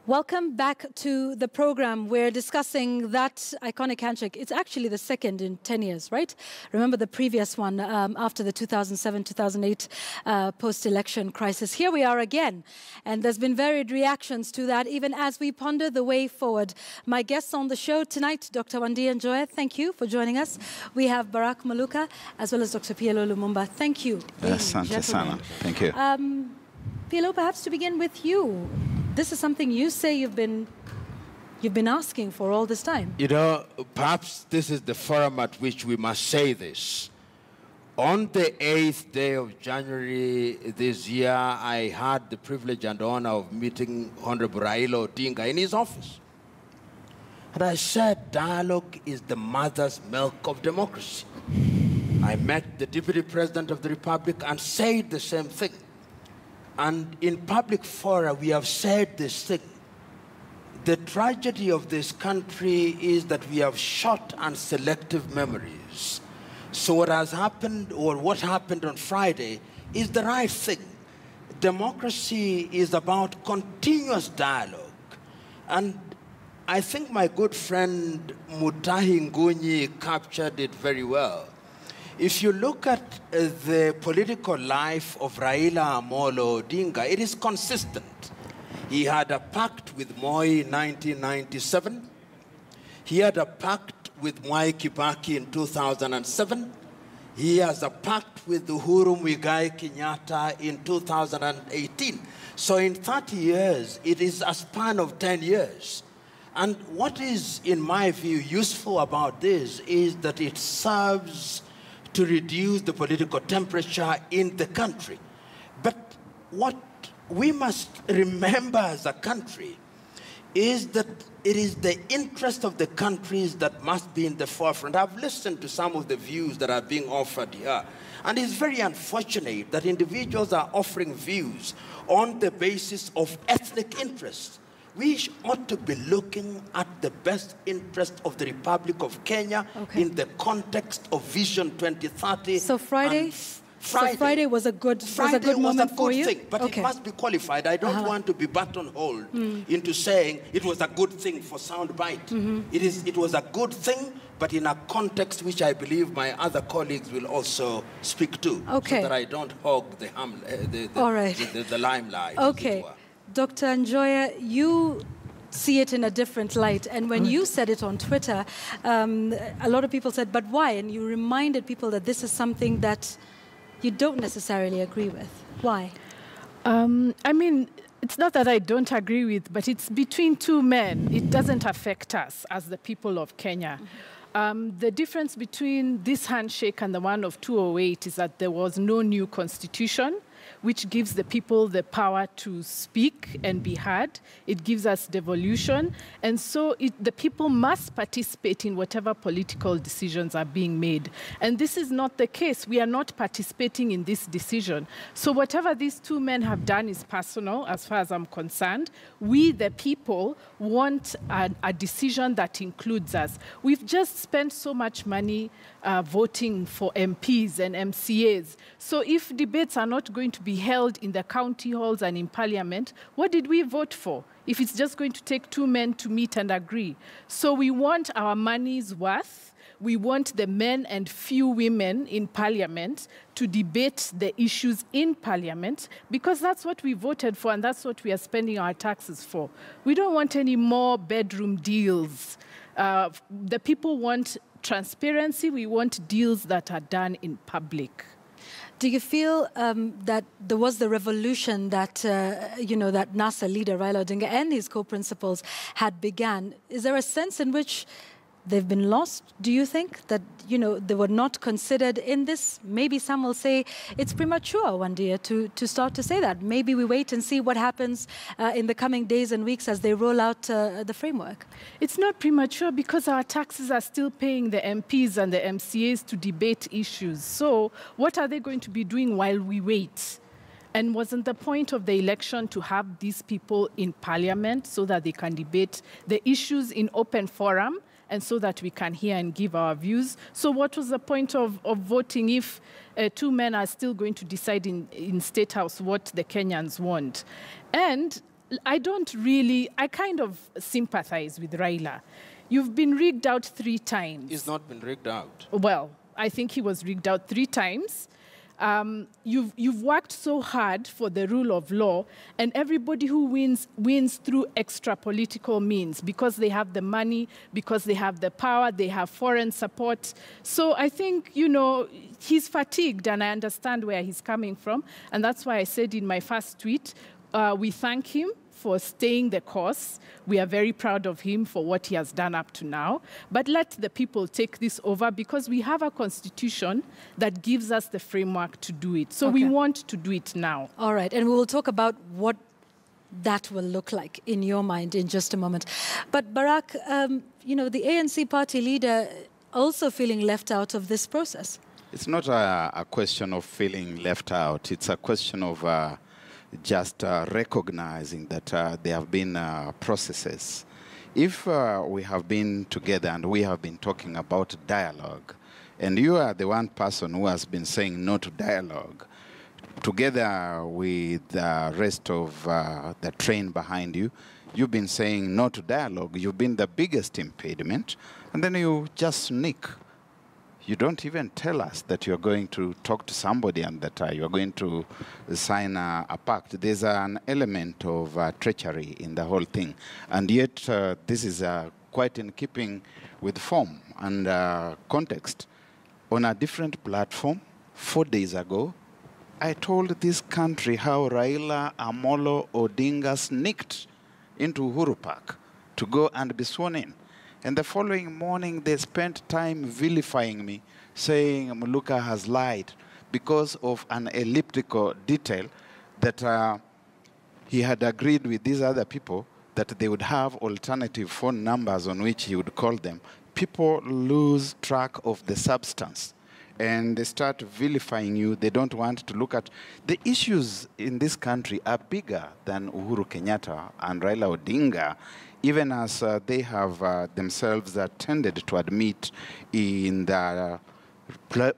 Welcome back to the program. We're discussing that iconic handshake. It's actually the second in 10 years, right? Remember the previous one after the 2007-2008 post-election crisis. Here we are again, and there's been varied reactions to that, even as we ponder the way forward. My guests on the show tonight, Dr. WANDIA and NJOYA, thank you for joining us. We have Barack Maluka, as well as Dr. P.LO Lumumba. Thank you. Asante sana. Thank you. P.LO, perhaps to begin with you. This is something you say you've been asking for all this time. You know, perhaps this is the forum at which we must say this. On the 8th day of January this year, I had the privilege and honor of meeting Honorable Raila-Uhuru in his office. And I said, dialogue is the mother's milk of democracy. I met the Deputy President of the Republic and said the same thing. And in public fora, we have said this thing. The tragedy of this country is that we have short and selective memories. So what has happened, or what happened on Friday, is the right thing. Democracy is about continuous dialogue. And I think my good friend Mutahi Ngunyi captured it very well. If you look at the political life of Raila Amolo Odinga, it is consistent. He had a pact with Moi in 1997. He had a pact with Mwai Kibaki in 2007. He has a pact with Uhuru Muigai Kenyatta in 2018. So in 30 years, it is a span of 10 years. And what is, in my view, useful about this is that it serves to reduce the political temperature in the country. But what we must remember as a country is that it is the interest of the countries that must be in the forefront. I've listened to some of the views that are being offered here, and it's very unfortunate that individuals are offering views on the basis of ethnic interests. We ought to be looking at the best interest of the Republic of Kenya in the context of Vision 2030. So Friday was a good moment for you? Thing, but it must be qualified. I don't want to be buttonholed into saying it was a good thing for soundbite. It was a good thing, but in a context which I believe my other colleagues will also speak to, so that I don't hog the limelight. Okay. Dr. NJOYA, you see it in a different light. And when you said it on Twitter, a lot of people said, but why? And you reminded people that this is something that you don't necessarily agree with. Why? I mean, it's not that I don't agree with, but it's between two men. It doesn't affect us as the people of Kenya. The difference between this handshake and the one of 2008 is that there was no new constitution, which gives the people the power to speak and be heard. It gives us devolution. And so the people must participate in whatever political decisions are being made. And this is not the case. We are not participating in this decision. So whatever these two men have done is personal, as far as I'm concerned. We, the people, want a decision that includes us. We've just spent so much money voting for MPs and MCAs. So if debates are not going to be held in the county halls and in parliament, what did we vote for if it's just going to take two men to meet and agree? So we want our money's worth. We want the men and few women in parliament to debate the issues in parliament, because that's what we voted for and that's what we are spending our taxes for. We don't want any more bedroom deals. The people want transparency. We want deals that are done in public. Do you feel that there was the revolution that, that NASA leader Raila Odinga and his co-principals had began? Is there a sense in which they've been lost? Do you think that, they were not considered in this? Maybe some will say it's premature, WANDIA, to start to say that. Maybe we wait and see what happens in the coming days and weeks as they roll out the framework. It's not premature because our taxes are still paying the MPs and the MCAs to debate issues. So what are they going to be doing while we wait? And wasn't the point of the election to have these people in parliament so that they can debate the issues in open forum and so that we can hear and give our views? So what was the point of voting if two men are still going to decide in State House what the Kenyans want? And I kind of sympathize with Raila. You've been rigged out 3 times. He's not been rigged out. Well, I think he was rigged out 3 times. You've worked so hard for the rule of law, and everybody who wins through extra political means, because they have the money, because they have the power, they have foreign support. So I think, he's fatigued, and I understand where he's coming from. And that's why I said in my first tweet, we thank him for staying the course. We are very proud of him for what he has done up to now. But let the people take this over, because we have a constitution that gives us the framework to do it. So we want to do it now. All right, and we will talk about what that will look like in your mind in just a moment. But Barack, the ANC party leader also feeling left out of this process. It's not a question of feeling left out. It's a question of just recognizing that there have been processes. If we have been together and we have been talking about dialogue, and you are the one person who has been saying no to dialogue, together with the rest of the train behind you, you've been saying no to dialogue. You've been the biggest impediment, and then you just sneak. You don't even tell us that you're going to talk to somebody and that you're going to sign a pact. There's an element of treachery in the whole thing. And yet, this is quite in keeping with form and context. On a different platform, 4 days ago, I told this country how Raila Amolo Odinga sneaked into Uhuru Park to go and be sworn in. And the following morning, they spent time vilifying me, saying Muluka has lied because of an elliptical detail that he had agreed with these other people that they would have alternative phone numbers on which he would call them. People lose track of the substance, and they start vilifying you. They don't want to look at the issues in this country are bigger than Uhuru Kenyatta and Raila Odinga, even as they have themselves tended to admit in the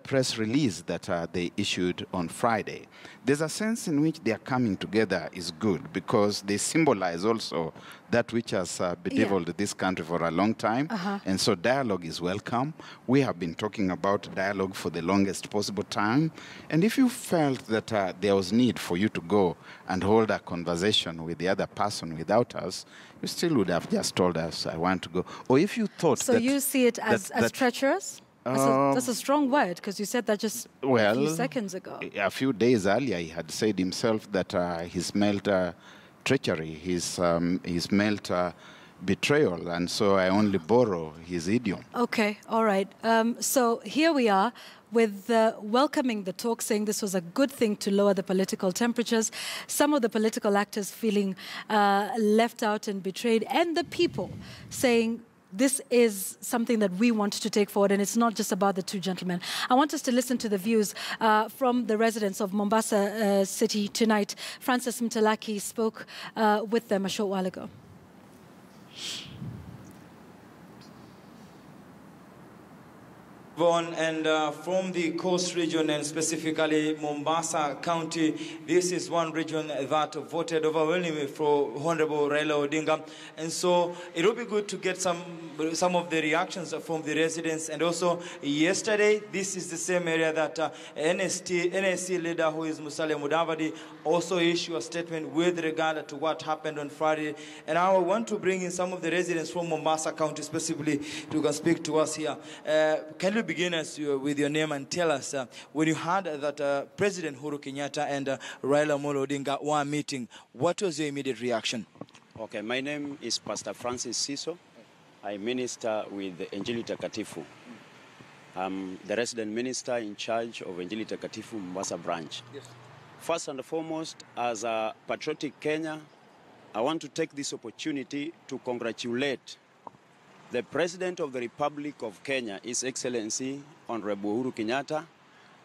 press release that they issued on Friday. There's a sense in which they are coming together is good, because they symbolize also that which has bedeviled this country for a long time. And so dialogue is welcome. We have been talking about dialogue for the longest possible time. And if you felt that there was need for you to go and hold a conversation with the other person without us, you still would have just told us, I want to go. Or if you thought so you see it as treacherous? That's a strong word, because you said that just a few seconds ago. A few days earlier, he had said himself that he smelled treachery, he smelled betrayal, and so I only borrow his idiom. Okay, all right. So here we are with welcoming the talk, saying this was a good thing to lower the political temperatures. Some of the political actors feeling left out and betrayed, and the people saying, this is something that we want to take forward, and it's not just about the 2 gentlemen. I want us to listen to the views from the residents of Mombasa City tonight. Francis Mtalaki spoke with them a short while ago. And from the coast region, and specifically Mombasa County, this is one region that voted overwhelmingly for Honorable Raila Odinga. And so it would be good to get some of the reactions from the residents. And also yesterday, this is the same area that NSC leader, who is Musalia Mudavadi, also issued a statement with regard to what happened on Friday. And I want to bring in some of the residents from Mombasa County specifically to speak to us here. Can you begin us with your name and tell us, when you heard that President Uhuru Kenyatta and Raila Amolo Odinga were meeting, what was your immediate reaction? Okay, my name is Pastor Francis Siso. I minister with Injili Takatifu. I'm the resident minister in charge of Injili Takatifu Mombasa branch. Yes. First and foremost, as a patriotic Kenya, I want to take this opportunity to congratulate the President of the Republic of Kenya, His Excellency Honorable Uhuru Kenyatta,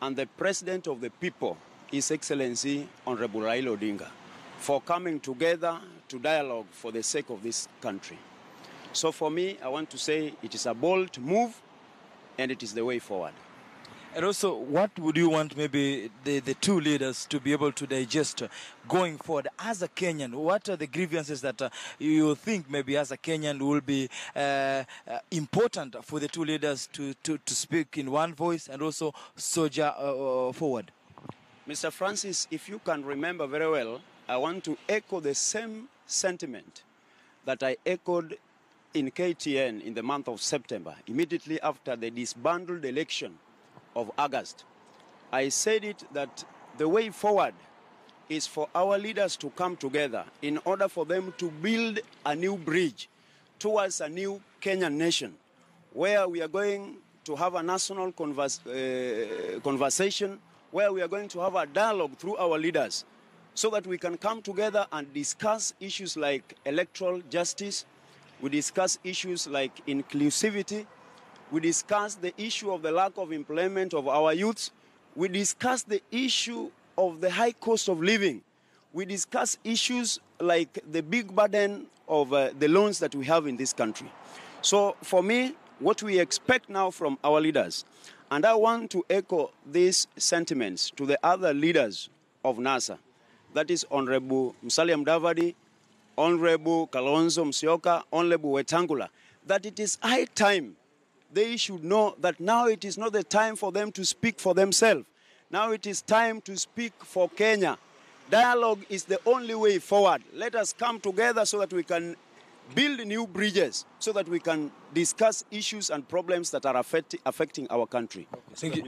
and the President of the people, His Excellency Honorable Raila Odinga, for coming together to dialogue for the sake of this country. So for me, I want to say it is a bold move, and it is the way forward. And also, what would you want maybe the two leaders to be able to digest going forward as a Kenyan? What are the grievances that you think maybe as a Kenyan will be important for the two leaders to speak in one voice and also soldier forward? Mr. Francis, if you can remember very well, I want to echo the same sentiment that I echoed in KTN in the month of September, immediately after the disbandled election of August. I said it that the way forward is for our leaders to come together in order for them to build a new bridge towards a new Kenyan nation, where we are going to have a national conversation, where we are going to have a dialogue through our leaders, so that we can come together and discuss issues like electoral justice, we discuss issues like inclusivity, we discuss the issue of the lack of employment of our youths, we discuss the issue of the high cost of living, we discuss issues like the big burden of the loans that we have in this country. So for me, what we expect now from our leaders, and I want to echo these sentiments to the other leaders of NASA, that is Honorable Musalia Mudavadi, Honorable Kalonzo Musyoka, Honorable Wetangula, that it is high time they should know that now it is not the time for them to speak for themselves. Now it is time to speak for Kenya. Dialogue is the only way forward. Let us come together so that we can build new bridges, so that we can discuss issues and problems that are affecting our country. Thank you.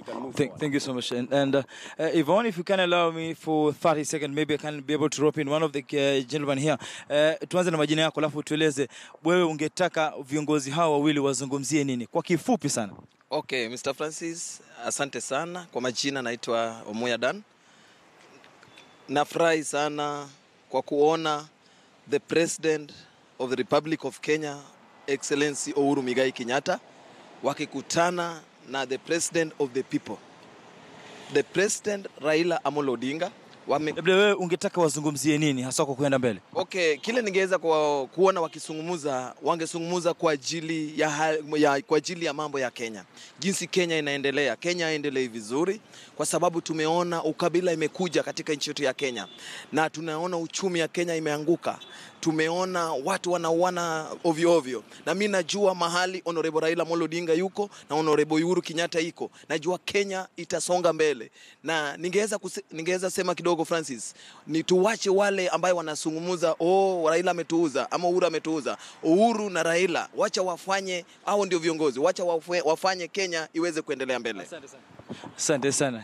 Thank you so much. And Yvonne, if you can allow me for 30 seconds, maybe I can be able to rope in one of the gentlemen here. Tuanze na majina yako alafu tueleze wewe ungetaka viongozi hawa wawili wazungumzie nini kwa kifupi sana. Okay, Mr. Francis, asante sana. Kwa majina naitwa Omoya Dan. Nafurahi sana kwa kuona the President of the Republic of Kenya, Excellency Uhuru Muigai Kenyatta, wakikutana na the President of the people, the President Raila Amolo Odinga. Labda wewe ungetaka wazungumzie nini hasa kwa kuenda mbele? Okay, kile ningeweza kuona wakisungumuza, wangesungumuza kwa ajili ya mambo ya Kenya. Jinsi Kenya inaendelea, Kenya iendelee vizuri kwa sababu tumeona ukabila imekuja katika nchi yetu ya Kenya na tunaona uchumi ya Kenya imeanguka. Tumeona watu wanauana ovyo ovyo. Na mimi najua mahali Honorable Raila Amolo Odinga yuko na Honorable Uhuru Kenyatta yuko. Najua Kenya itasonga mbele. Na ningeweza sema kidogo Francis, ni tuwache wale ambao wanasungumuza Raila ametuuza ama Uhuru ametuuza. Uhuru na Raila wacha wafanye, hao ndio viongozi. Wacha wafanye Kenya iweze kuendelea mbele. Asante sana. Asante sana.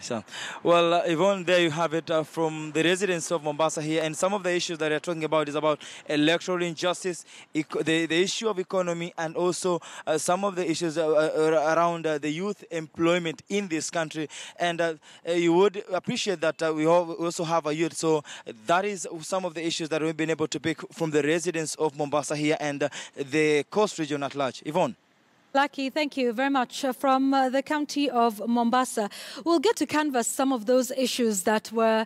Well, Yvonne, there you have it from the residents of Mombasa here, and some of the issues that they're talking about is about electoral injustice, the issue of economy, and also some of the issues around the youth employment in this country. And you would appreciate that we also have a youth. So that is some of the issues that we've been able to pick from the residents of Mombasa here and the coast region at large. Yvonne. Lucky, thank you very much. From the county of Mombasa, we'll get to canvass some of those issues that were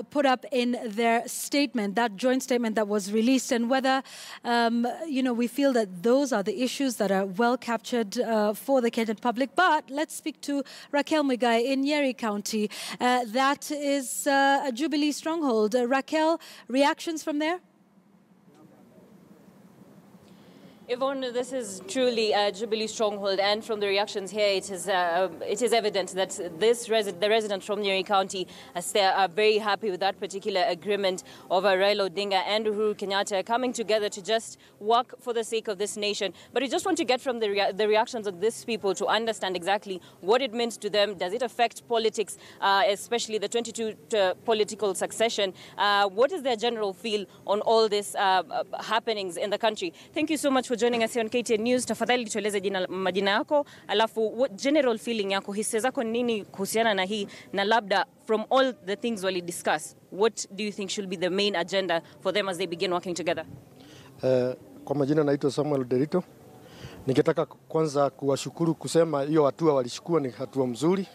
put up in their statement, that joint statement that was released, and whether, we feel that those are the issues that are well captured for the Kenyan public. But let's speak to Raquel Muigai in Nyeri County. That is a Jubilee stronghold. Raquel, reactions from there? Yvonne, this is truly a Jubilee stronghold, and from the reactions here, it is evident that the residents from Nyeri County are very happy with that particular agreement of Raila Odinga and Uhuru Kenyatta coming together to just work for the sake of this nation. But we just want to get from the reactions of these people to understand exactly what it means to them. Does it affect politics, especially the 22 political succession? What is their general feel on all these happenings in the country? Thank you so much for joining us here on KTN News. Tafadhali tueleze majina yako, alafu what general feeling yako, hisia zako nini kuhusiana na hii, na labda from all the things wali discuss, what do you think should be the main agenda for them as they begin working together? Kwa majina naitwa Samuel Derito. Ningetaka kwanza kuwashukuru kusema hiyo hatua walishukua ni hatua mzuri,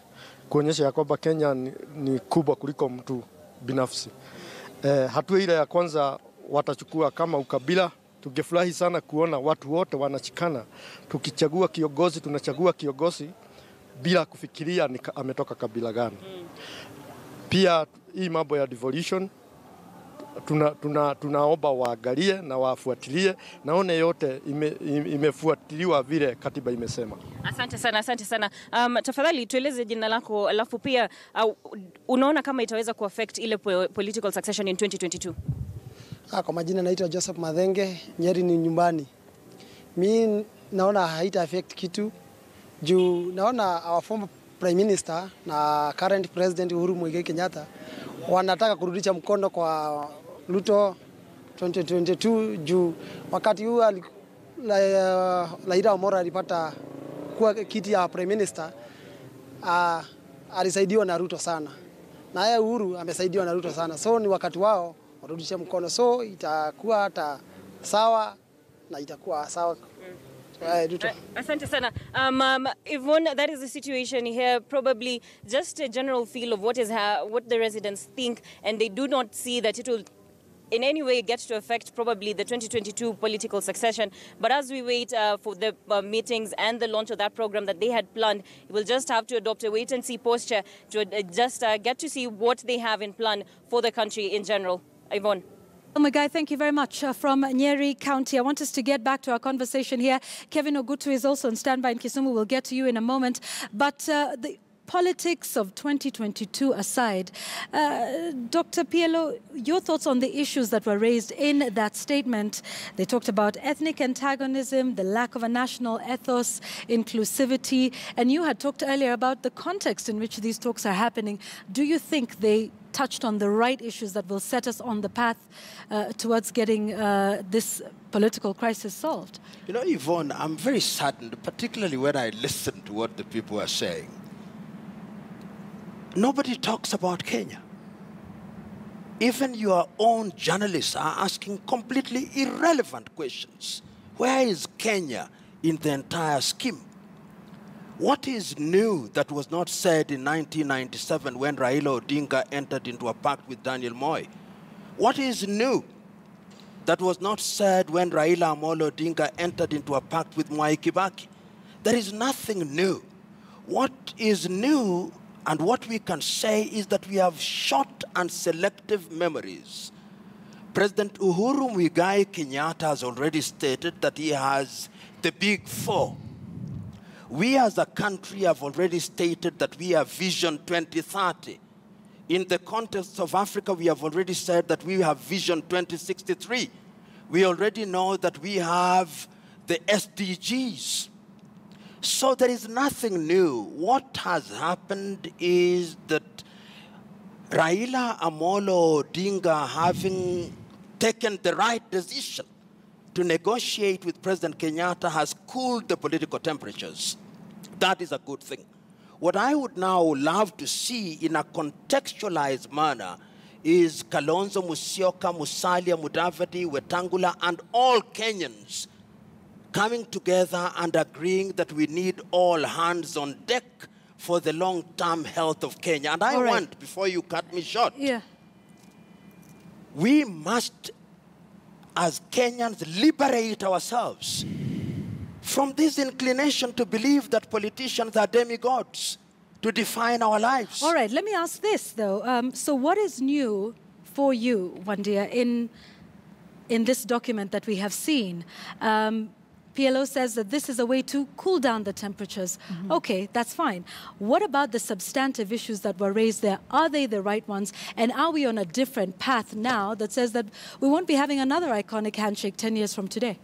kuonyesha ya kwamba Kenya ni kubwa kuliko mtu binafsi. Hatua ile ya kwanza watachukua kama ukabila. Tungefurahi sana kuona watu wote wanachikana. Tukichagua kiongozi, tunachagua kiongozi bila kufikiria ametoka kabila gani. Pia hii mambo ya devolution tunaomba waangalie na wafuatilie, naone yote imefuatiliwa vile katiba imesema. Asante sana, asante sana. Tafadhali tueleze jina lako, alafu pia unaona kama itaweza kuaffect ile political succession in 2022? Kwa majina naitwa Joseph Madhenge, Nyeri ni nyumbani. Mimi naona haita affect kitu. Juu naona our former Prime Minister na current President Uhuru Muigai Kenyatta wanataka kurudisha mkono kwa Ruto 2022 juu wakati huu Raila Omolo alipata kuwa kiti ya Prime Minister, alisaidiwa na Ruto sana. Na yeye Uhuru amesaidiwa na Ruto sana. So ni wakati wao warudishe mkono. So itakuwa hata sawa na itakuwa sawa. Asante sana. Yvonne, that is the situation here. Probably just a general feel of what the residents think, and they do not see that it will in any way get to affect probably the 2022 political succession. But as we wait for the meetings and the launch of that program that they had planned, we'll just have to adopt a wait-and-see posture to just get to see what they have in plan for the country in general. Yvonne. Muigai, thank you very much. From Nyeri County, I want us to get back to our conversation here. Kevin Ogutu is also on standby in Kisumu. We'll get to you in a moment. But the politics of 2022 aside, Dr. P.LO, your thoughts on the issues that were raised in that statement? They talked about ethnic antagonism, the lack of a national ethos, inclusivity, and you had talked earlier about the context in which these talks are happening. Do you think they touched on the right issues that will set us on the path towards getting this political crisis solved? You know, Yvonne, I'm very saddened, particularly when I listen to what the people are saying. Nobody talks about Kenya. Even your own journalists are asking completely irrelevant questions. Where is Kenya in the entire scheme? What is new that was not said in 1997 when Raila Odinga entered into a pact with Daniel Moi? What is new that was not said when Raila Amolo Odinga entered into a pact with Mwai Kibaki? There is nothing new. What is new and what we can say is that we have short and selective memories. President Uhuru Muigai Kenyatta has already stated that he has the big four. We as a country have already stated that we have Vision 2030. In the context of Africa, we have already said that we have Vision 2063. We already know that we have the SDGs. So there is nothing new. What has happened is that Raila Amolo Odinga, having taken the right decision to negotiate with President Kenyatta, has cooled the political temperatures. That is a good thing. What I would now love to see in a contextualized manner is Kalonzo Musyoka, Musalia Mudavadi, Wetangula, and all Kenyans coming together and agreeing that we need all hands on deck for the long-term health of Kenya. And I want, before you cut me short, we must, as Kenyans, liberate ourselves from this inclination to believe that politicians are demigods to define our lives. All right, let me ask this, though. So what is new for you, Wandia, in this document that we have seen? P.LO says that this is a way to cool down the temperatures. Okay, that's fine. What about the substantive issues that were raised there? Are they the right ones? And are we on a different path now that says that we won't be having another iconic handshake 10 years from today?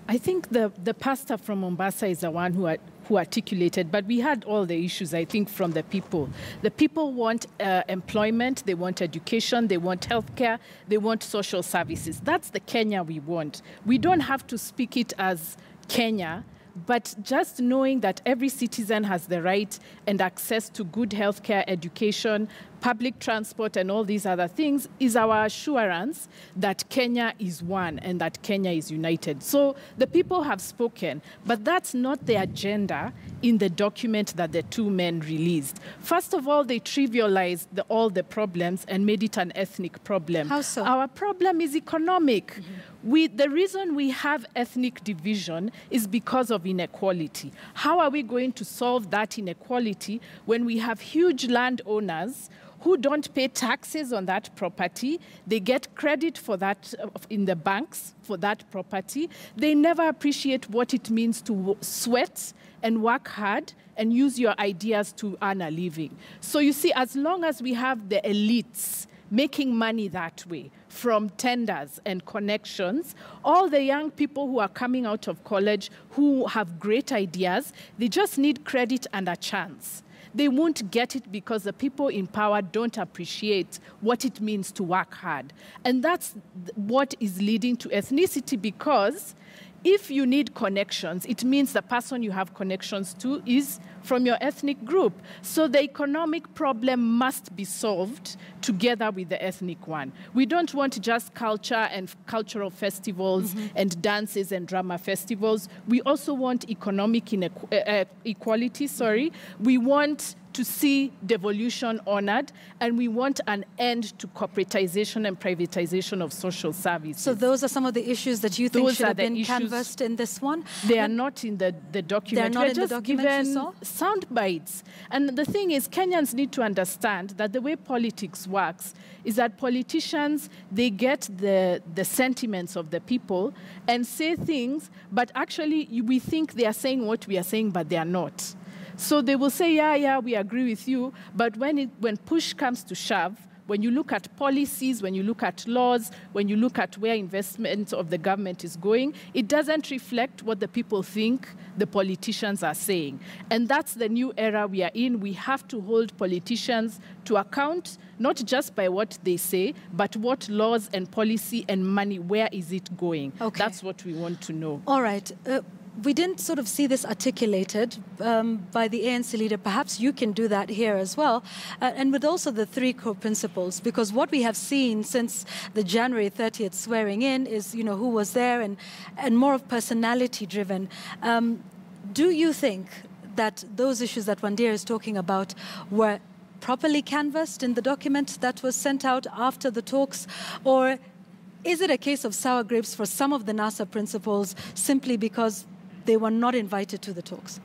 I think the pastor from Mombasa is the one who articulated, but we had all the issues, I think, from the people. The people want employment, they want education, they want healthcare, they want social services. That's the Kenya we want. We don't have to speak it as Kenya, but just knowing that every citizen has the right and access to good healthcare, education, public transport and all these other things, is our assurance that Kenya is one and that Kenya is united. So the people have spoken, but that's not the agenda in the document that the two men released. First of all, they trivialized all the problems and made it an ethnic problem. How so? Our problem is economic. The reason we have ethnic division is because of inequality. How are we going to solve that inequality when we have huge landowners who don't pay taxes on that property? They get credit for that in the banks for that property. They never appreciate what it means to sweat and work hard and use your ideas to earn a living. So you see, as long as we have the elites making money that way from tenders and connections, all the young people who are coming out of college who have great ideas, they just need credit and a chance. They won't get it because the people in power don't appreciate what it means to work hard. And that's what is leading to ethnicity, because if you need connections, it means the person you have connections to is from your ethnic group. So the economic problem must be solved together with the ethnic one. We don't want just culture and cultural festivals and dances and drama festivals. We also want economic equality. We want to see devolution honored, and we want an end to corporatization and privatization of social services. So those are some of the issues that you think should have been canvassed in this one? They are not in the document. They are not in the document you saw? Sound bites. And the thing is, Kenyans need to understand that the way politics works is that politicians, they get the sentiments of the people and say things, but actually we think they are saying what we are saying, but they are not. So they will say, yeah, we agree with you, but when push comes to shove, when you look at policies, when you look at laws, when you look at where investment of the government is going, it doesn't reflect what the people think the politicians are saying. And that's the new era we are in. We have to hold politicians to account, not just by what they say, but what laws and policy and money, where is it going? Okay. That's what we want to know. All right. We didn't sort of see this articulated by the ANC leader. Perhaps you can do that here as well. And with also the three core principles, because what we have seen since the January 30th swearing in is, who was there and more of personality driven. Do you think that those issues that WANDIA is talking about were properly canvassed in the document that was sent out after the talks? Or is it a case of sour grapes for some of the NASA principles simply because they were not invited to the talks?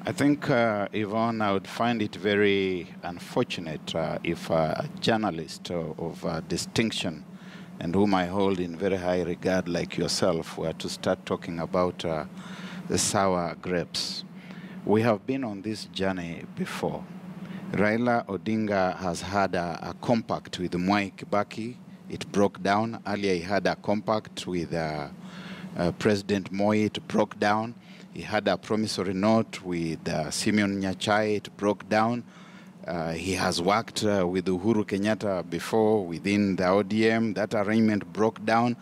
I think, Yvonne, I would find it very unfortunate if a journalist of distinction and whom I hold in very high regard like yourself were to start talking about the sour grapes. We have been on this journey before. Raila Odinga has had a compact with Mwai Kibaki. It broke down. Earlier he had a compact with President Moi. It broke down. He had a promissory note with Simeon Nyachai. It broke down. He has worked with Uhuru Kenyatta before within the ODM. That arrangement broke down.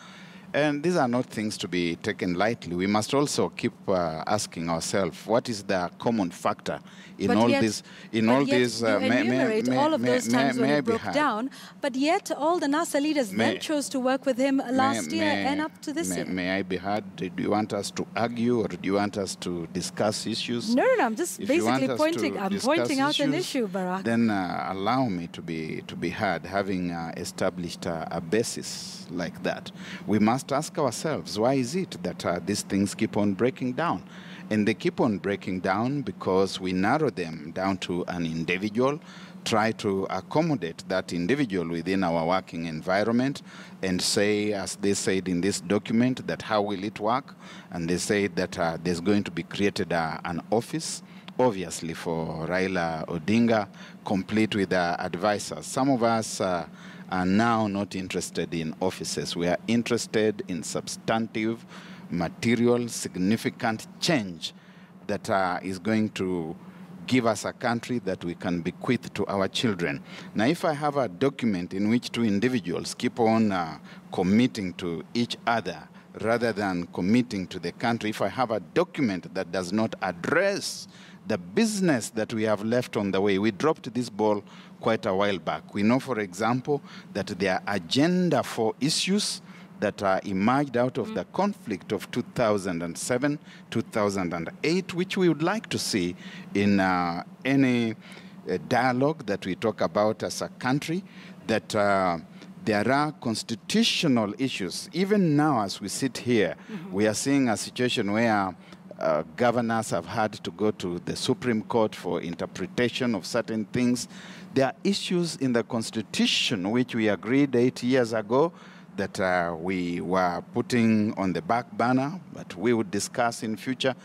And these are not things to be taken lightly. We must also keep asking ourselves, what is the common factor in all this? In all these, you enumerate all of those times when it broke down, but yet all the NASA leaders then chose to work with him last year and up to this year. May I be heard? Do you want us to argue, or do you want us to discuss issues? No, I'm just basically pointing. I'm pointing out an issue, Barack. Then allow me to be heard, having established a basis like that. We must ask ourselves, why is it that these things keep on breaking down? And they keep on breaking down because we narrow them down to an individual, try to accommodate that individual within our working environment, and say, as they said in this document, that how will it work? And they say that there's going to be created an office, obviously for Raila Odinga, complete with advisors. Some of us are now not interested in offices. We are interested in substantive, material, significant change that is going to give us a country that we can bequeath to our children. Now, if I have a document in which two individuals keep on committing to each other rather than committing to the country, if I have a document that does not address the business that we have left on the way. We dropped this ball quite a while back. We know, for example, that there are agenda for issues that emerged out of the conflict of 2007, 2008, which we would like to see in any dialogue that we talk about as a country, that there are constitutional issues. Even now, as we sit here, we are seeing a situation where governors have had to go to the Supreme Court for interpretation of certain things. There are issues in the Constitution which we agreed 8 years ago that we were putting on the back burner, but we would discuss in future.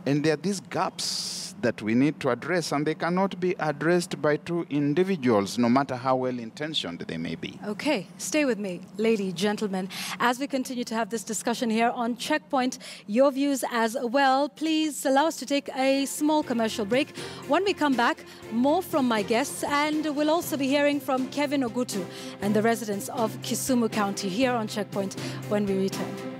And there are these gaps that we need to address, and they cannot be addressed by two individuals, no matter how well-intentioned they may be. Okay, stay with me, ladies, gentlemen, as we continue to have this discussion here on Checkpoint. Your views as well. Please allow us to take a small commercial break. When we come back, more from my guests, and we'll also be hearing from Kevin Ogutu and the residents of Kisumu County here on Checkpoint when we return.